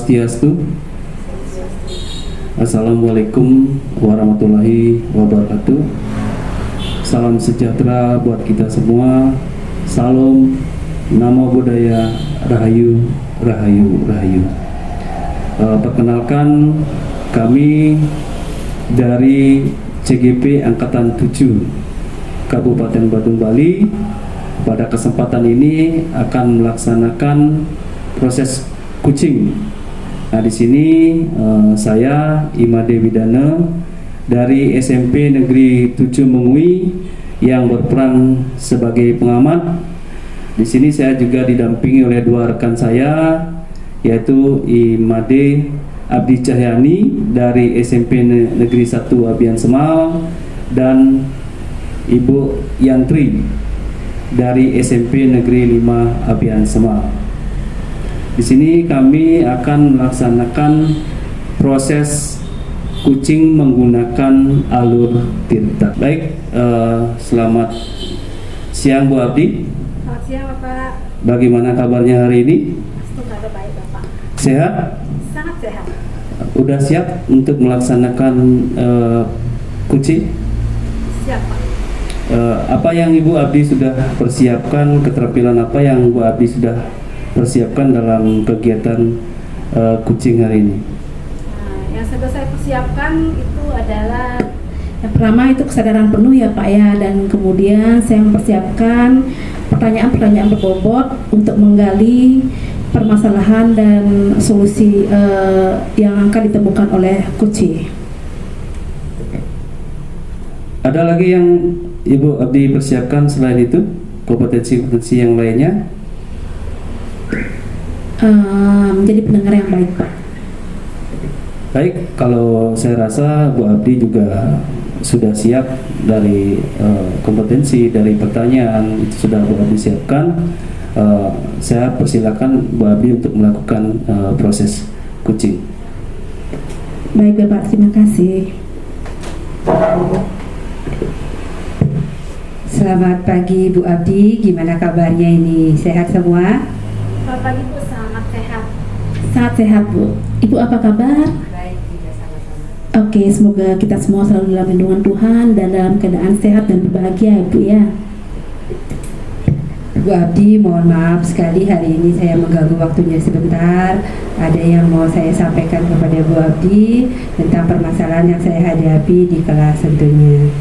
Swastiastu. Assalamualaikum warahmatullahi wabarakatuh. Salam sejahtera buat kita semua. Salam, namo buddhaya, rahayu, rahayu, rahayu. Perkenalkan, kami dari CGP Angkatan 7 Kabupaten Badung, Bali. Pada kesempatan ini akan melaksanakan proses kucing. Nah, di sini saya Imade Widana dari SMP Negeri 7 Mengui yang berperan sebagai pengamat. Di sini saya juga didampingi oleh dua rekan saya, yaitu Imade Abdi Cahyani dari SMP Negeri 1 Abian Semal dan Ibu Yantri dari SMP Negeri 5 Abian Semal. Di sini kami akan melaksanakan proses kucing menggunakan alur tirta. Baik, selamat siang Bu Abdi. Selamat siang Bapak. Bagaimana kabarnya hari ini? Kabar baik Bapak. Sehat? Sangat sehat. Udah siap untuk melaksanakan kucing? Siap Pak. Apa yang Ibu Abdi sudah persiapkan, keterampilan apa yang Bu Abdi sudah persiapkan dalam kegiatan kucing hari ini? Nah, yang sudah saya persiapkan itu adalah yang pertama itu kesadaran penuh ya Pak ya, dan kemudian saya mempersiapkan pertanyaan-pertanyaan berbobot untuk menggali permasalahan dan solusi yang akan ditemukan oleh kucing. Ada lagi yang Ibu Abdi persiapkan selain itu, kompetensi-kompetensi yang lainnya? Menjadi pendengar yang baik Pak. Baik, kalau saya rasa Bu Abdi juga sudah siap dari kompetensi, dari pertanyaan itu sudah Bu Abdi siapkan. Saya persilakan Bu Abdi untuk melakukan proses kucing. Baik Bapak, terima kasih. Selamat pagi Bu Abdi, gimana kabarnya ini? Sehat semua? Bapak Ibu sangat sehat. Sangat sehat Bu. Ibu apa kabar? Baik, juga sama-sama. Oke, semoga kita semua selalu dalam lindungan Tuhan dan dalam keadaan sehat dan berbahagia ya Bu ya. Bu Abdi, mohon maaf sekali hari ini saya mengganggu waktunya sebentar. Ada yang mau saya sampaikan kepada Bu Abdi tentang permasalahan yang saya hadapi di kelas tentunya.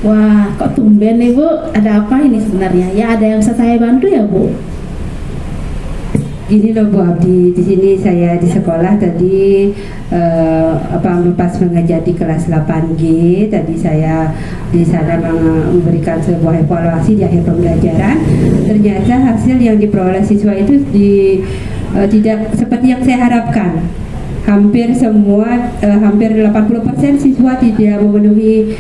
Wah, kok tumben nih Bu? Ada apa ini sebenarnya? Ya, ada yang bisa saya bantu ya Bu? Gini loh Bu Abdi, di sini saya di sekolah tadi pas mengajar di kelas 8G, tadi saya di sana memberikan sebuah evaluasi di akhir pembelajaran. Ternyata hasil yang diperoleh siswa itu tidak seperti yang saya harapkan. Hampir 80% siswa tidak memenuhi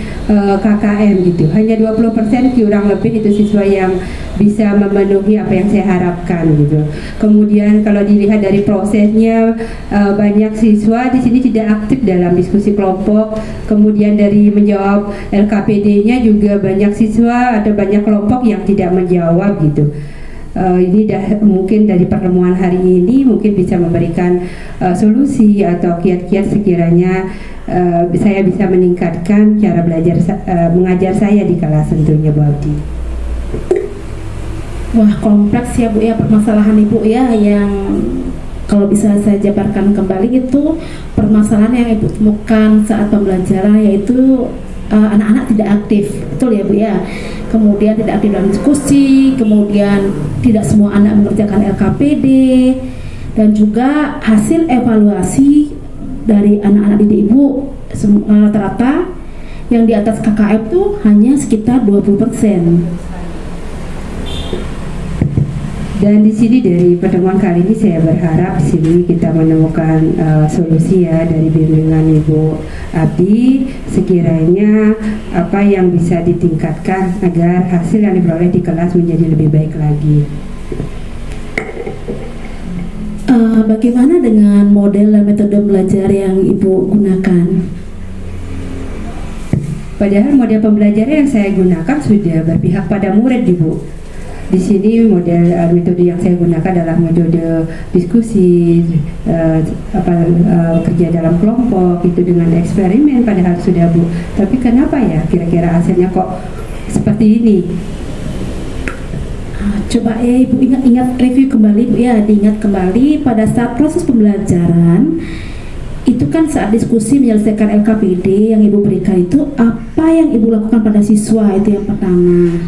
KKM gitu. Hanya 20% kurang lebih itu siswa yang bisa memenuhi apa yang saya harapkan gitu. Kemudian kalau dilihat dari prosesnya, banyak siswa di sini tidak aktif dalam diskusi kelompok. Kemudian dari menjawab LKPD-nya juga banyak siswa, ada banyak kelompok yang tidak menjawab gitu. Ini mungkin dari pertemuan hari ini mungkin bisa memberikan solusi atau kiat-kiat sekiranya saya bisa meningkatkan cara belajar mengajar saya di kelas tentunya Bu Abdi. Wah, kompleks ya Bu ya permasalahan Ibu ya, yang kalau bisa saya jabarkan kembali itu permasalahan yang Ibu temukan saat pembelajaran, yaitu anak-anak tidak aktif, betul ya Bu ya. Kemudian tidak aktif dalam diskusi, kemudian tidak semua anak mengerjakan LKPD, dan juga hasil evaluasi dari anak-anak didik Ibu rata-rata yang di atas KKM itu hanya sekitar 20%. Dan di sini dari pertemuan kali ini saya berharap di sini kita menemukan solusi ya dari bimbingan Ibu Abdi, sekiranya apa yang bisa ditingkatkan agar hasil yang diperoleh di kelas menjadi lebih baik lagi. Bagaimana dengan model dan metode belajar yang Ibu gunakan? Padahal model pembelajaran yang saya gunakan sudah berpihak pada murid, Ibu. di sini model metode yang saya gunakan adalah metode diskusi, kerja dalam kelompok itu dengan eksperimen padahal sudah Bu. Tapi kenapa ya kira-kira hasilnya kok seperti ini? Coba ya Ibu ingat review kembali Bu ya, diingat kembali pada saat proses pembelajaran itu kan saat diskusi menyelesaikan LKPD yang Ibu berikan itu apa yang Ibu lakukan pada siswa, itu yang pertama.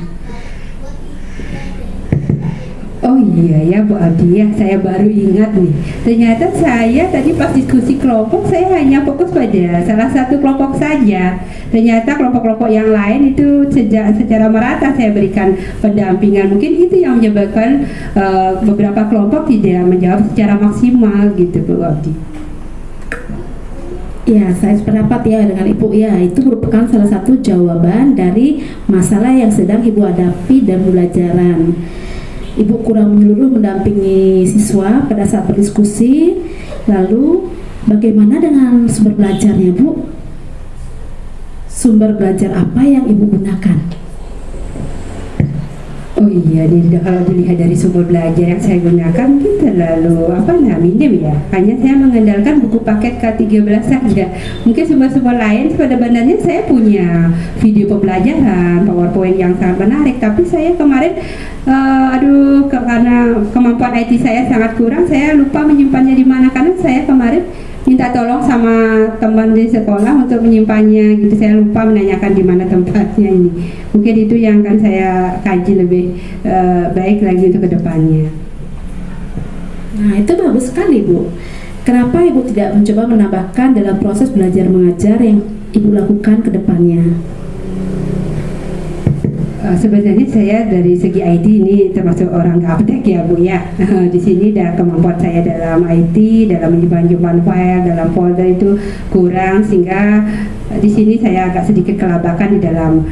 Oh iya ya Bu Abdi ya, saya baru ingat nih. Ternyata saya tadi pas diskusi kelompok saya hanya fokus pada salah satu kelompok saja. Ternyata kelompok-kelompok yang lain itu secara merata saya berikan pendampingan. Mungkin itu yang menyebabkan beberapa kelompok tidak menjawab secara maksimal gitu Bu Abdi. Ya, saya sependapat ya dengan Ibu ya, itu merupakan salah satu jawaban dari masalah yang sedang Ibu hadapi dalam pembelajaran. Ibu kurang menyeluruh mendampingi siswa pada saat berdiskusi. Lalu bagaimana dengan sumber belajarnya Bu? Sumber belajar apa yang Ibu gunakan? Oh iya, kalau dilihat dari sumber belajar yang saya gunakan mungkin terlalu minim ya. Hanya saya mengandalkan buku paket K13 saja. Mungkin sumber-sumber lain sebenarnya saya punya video pembelajaran, PowerPoint yang sangat menarik. Tapi saya kemarin, karena kemampuan IT saya sangat kurang, saya lupa menyimpannya di mana. Karena saya kemarin minta tolong sama teman di sekolah untuk menyimpannya gitu. Saya lupa menanyakan di mana tempatnya ini. Mungkin itu yang akan saya kaji lebih baik lagi untuk kedepannya. Nah, itu bagus sekali Bu. Kenapa Ibu tidak mencoba menambahkan dalam proses belajar mengajar yang Ibu lakukan ke depannya? Sebenarnya saya dari segi IT ini termasuk orang gaptek ya Bu ya. Di sini kemampuan saya dalam IT, dalam menyimpan file, dalam folder itu kurang, sehingga di sini saya agak sedikit kelabakan di dalam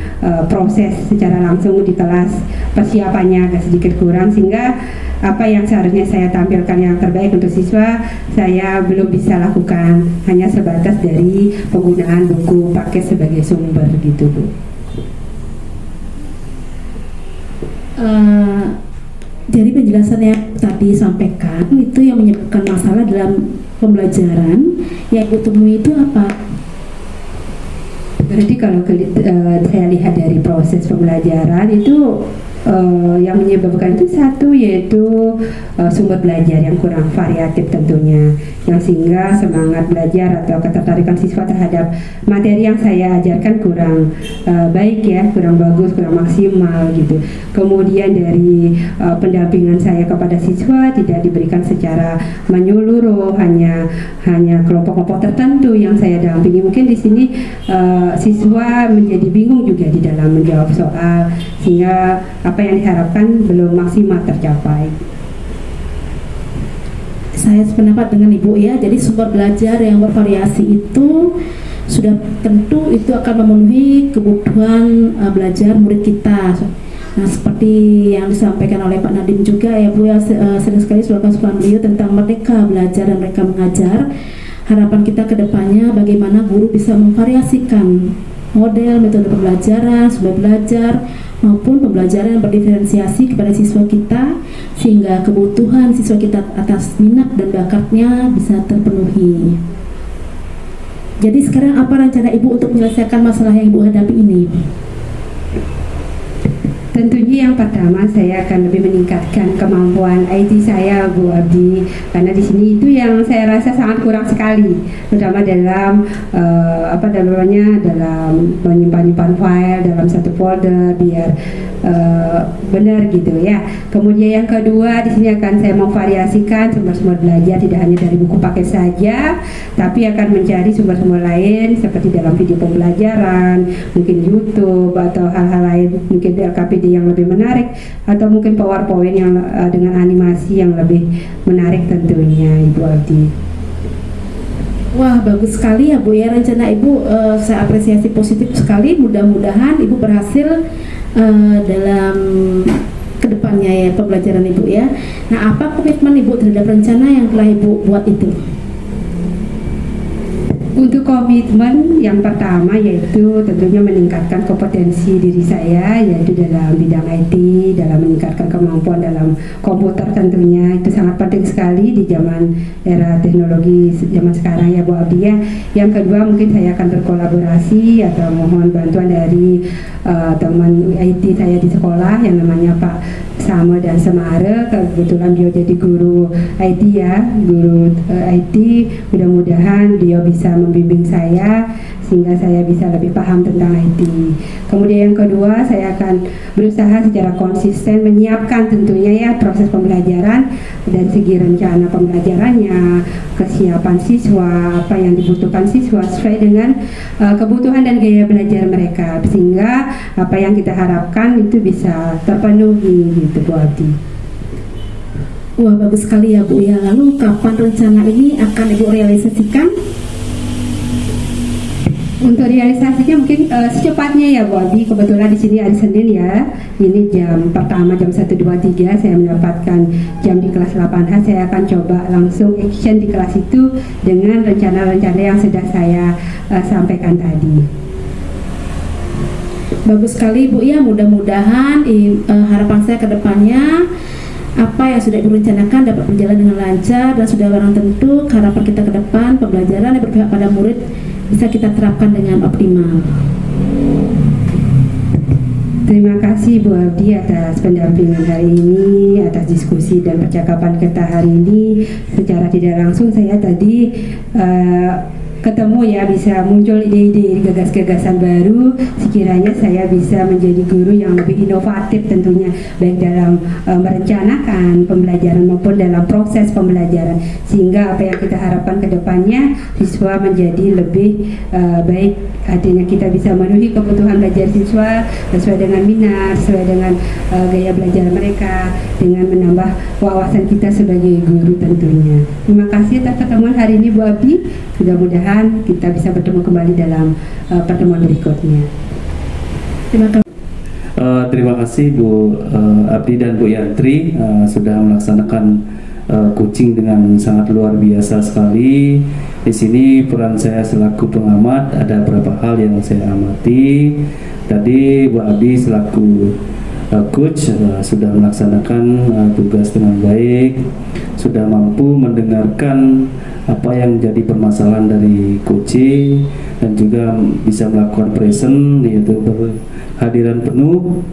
proses secara langsung di kelas, persiapannya agak sedikit kurang, sehingga apa yang seharusnya saya tampilkan yang terbaik untuk siswa saya belum bisa lakukan, hanya sebatas dari penggunaan buku paket sebagai sumber gitu Bu. Dari penjelasan yang tadi sampaikan itu yang menyebabkan masalah dalam pembelajaran yang Ibu temui itu apa? Berarti kalau saya lihat dari proses pembelajaran itu yang menyebabkan itu satu, yaitu sumber belajar yang kurang variatif tentunya, yang sehingga semangat belajar atau ketertarikan siswa terhadap materi yang saya ajarkan kurang baik ya, kurang bagus, kurang maksimal gitu. Kemudian dari pendampingan saya kepada siswa tidak diberikan secara menyeluruh, hanya kelompok-kelompok tertentu yang saya dampingi. Mungkin di sini siswa menjadi bingung juga di dalam menjawab soal, sehingga apa yang diharapkan belum maksimal tercapai. Saya sependapat dengan Ibu ya. Jadi sumber belajar yang bervariasi itu sudah tentu itu akan memenuhi kebutuhan belajar murid kita. Nah, seperti yang disampaikan oleh Pak Nadiem juga ya Bu ya, sering sekali surat-surat beliau tentang merdeka belajar dan mereka mengajar. Harapan kita ke depannya bagaimana guru bisa memvariasikan model, metode pembelajaran, sumber belajar maupun pembelajaran yang berdiferensiasi kepada siswa kita, sehingga kebutuhan siswa kita atas minat dan bakatnya bisa terpenuhi. Jadi sekarang apa rencana Ibu untuk menyelesaikan masalah yang Ibu hadapi ini? Tentunya yang pertama saya akan lebih meningkatkan kemampuan IT saya Bu Abdi, karena di sini itu yang saya rasa sangat kurang sekali, terutama dalam dalam menyimpan file dalam satu folder biar benar gitu ya. Kemudian yang kedua di sini akan saya memvariasikan sumber-sumber belajar, tidak hanya dari buku paket saja, tapi akan mencari sumber-sumber lain seperti dalam video pembelajaran, mungkin YouTube atau hal-hal lain, mungkin LKPD yang lebih menarik, atau mungkin PowerPoint yang dengan animasi yang lebih menarik tentunya Ibu Abdi. Wah, bagus sekali ya Bu ya rencana Ibu, saya apresiasi positif sekali. Mudah-mudahan Ibu berhasil dalam kedepannya ya pembelajaran Ibu ya. Nah, apa komitmen Ibu terhadap rencana yang telah Ibu buat itu? Untuk Untuk komitmen yang pertama yaitu tentunya meningkatkan kompetensi diri saya, yaitu dalam bidang IT, dalam meningkatkan kemampuan dalam komputer tentunya. Itu sangat penting sekali di zaman era teknologi zaman sekarang ya Bu Abdi ya. Yang kedua mungkin saya akan berkolaborasi atau mohon bantuan dari teman IT saya di sekolah yang namanya Pak Samo dan Semare. Kebetulan dia jadi guru IT ya, guru IT. Mudah-mudahan dia bisa membimbing saya sehingga saya bisa lebih paham tentang IT. Kemudian yang kedua, saya akan berusaha secara konsisten menyiapkan tentunya ya proses pembelajaran dari segi rencana pembelajarannya, kesiapan siswa, apa yang dibutuhkan siswa sesuai dengan kebutuhan dan gaya belajar mereka, sehingga apa yang kita harapkan itu bisa terpenuhi gitu Bu Abdi. Wah, bagus sekali ya Bu ya. Lalu kapan rencana ini akan Ibu realisasikan? Untuk realisasinya mungkin secepatnya ya Bu Abdi. Kebetulan di sini hari Senin ya. Ini jam pertama jam 1, 2, 3 saya mendapatkan jam di kelas 8H. Saya akan coba langsung action di kelas itu dengan rencana-rencana yang sudah saya sampaikan tadi. Bagus sekali Bu ya, mudah-mudahan harapan saya ke depannya apa yang sudah direncanakan dapat berjalan dengan lancar dan sudah barang tentu harapan kita ke depan pembelajaran yang berpihak pada murid bisa kita terapkan dengan optimal. Terima kasih Bu Abdi atas pendampingan hari ini, atas diskusi dan percakapan kita hari ini. Secara tidak langsung saya tadi ketemu ya, bisa muncul ide-ide, gagasan baru. Sekiranya saya bisa menjadi guru yang lebih inovatif tentunya, baik dalam merencanakan pembelajaran maupun dalam proses pembelajaran, sehingga apa yang kita harapkan ke depannya siswa menjadi lebih baik. Artinya kita bisa memenuhi kebutuhan belajar siswa sesuai dengan minat, sesuai dengan gaya belajar mereka, dengan menambah wawasan kita sebagai guru tentunya. Terima kasih atas pertemuan hari ini Bu Abdi. Mudah-mudahan kita bisa bertemu kembali dalam pertemuan berikutnya. Terima kasih Bu Abdi dan Bu Yantri sudah melaksanakan coaching dengan sangat luar biasa sekali. Di sini peran saya selaku pengamat, ada beberapa hal yang saya amati. Tadi Bu Abdi selaku coach sudah melaksanakan tugas dengan baik, sudah mampu mendengarkan apa yang jadi permasalahan dari coaching dan juga bisa melakukan present, yaitu berhadiran penuh,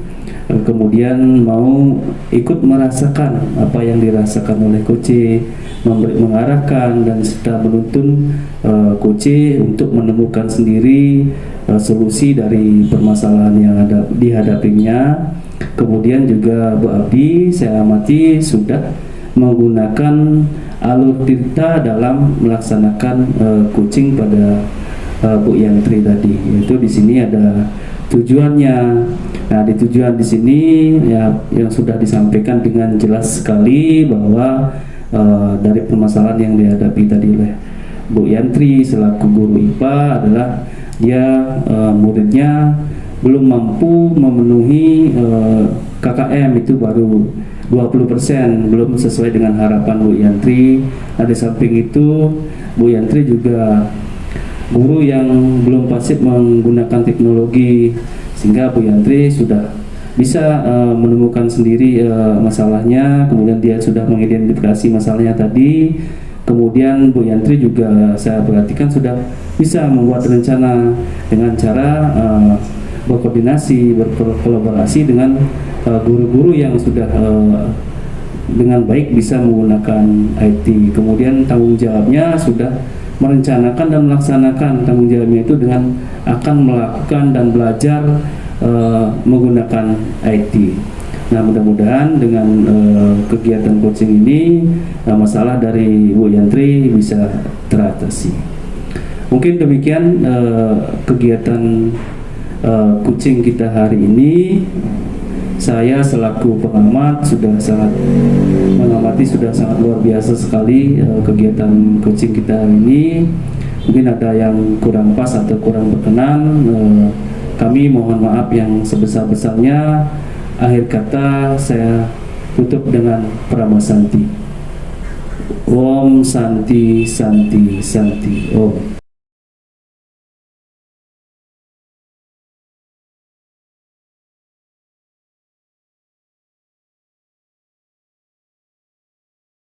kemudian mau ikut merasakan apa yang dirasakan oleh coaching, mengarahkan dan serta menuntun coaching untuk menemukan sendiri solusi dari permasalahan yang ada dihadapinya. Kemudian juga Bu Abdi saya amati sudah menggunakan alur tirta dalam melaksanakan coaching pada Bu Yantri tadi, yaitu di sini ada tujuannya. Nah, di tujuan di sini ya yang sudah disampaikan dengan jelas sekali bahwa dari permasalahan yang dihadapi tadi oleh Bu Yantri selaku guru IPA adalah dia muridnya belum mampu memenuhi KKM, itu baru 20%, belum sesuai dengan harapan Bu Yantri. Nah, di samping itu Bu Yantri juga guru yang belum pasif menggunakan teknologi, sehingga Bu Yantri sudah bisa menemukan sendiri masalahnya, kemudian dia sudah mengidentifikasi masalahnya tadi. Kemudian Bu Yantri juga saya perhatikan sudah bisa membuat rencana dengan cara berkoordinasi, berkolaborasi dengan guru-guru yang sudah dengan baik bisa menggunakan IT. Kemudian tanggung jawabnya sudah merencanakan dan melaksanakan tanggung jawabnya itu dengan akan melakukan dan belajar menggunakan IT. Nah, mudah-mudahan dengan kegiatan coaching ini masalah dari Bu Yantri bisa teratasi. Mungkin demikian kegiatan coaching kita hari ini. Saya selaku pengamat sudah sangat mengamati, sudah sangat luar biasa sekali kegiatan coaching kita hari ini. Mungkin ada yang kurang pas atau kurang berkenan, kami mohon maaf yang sebesar-besarnya. Akhir kata saya tutup dengan Prama Santi. Om Santi Santi Santi Om.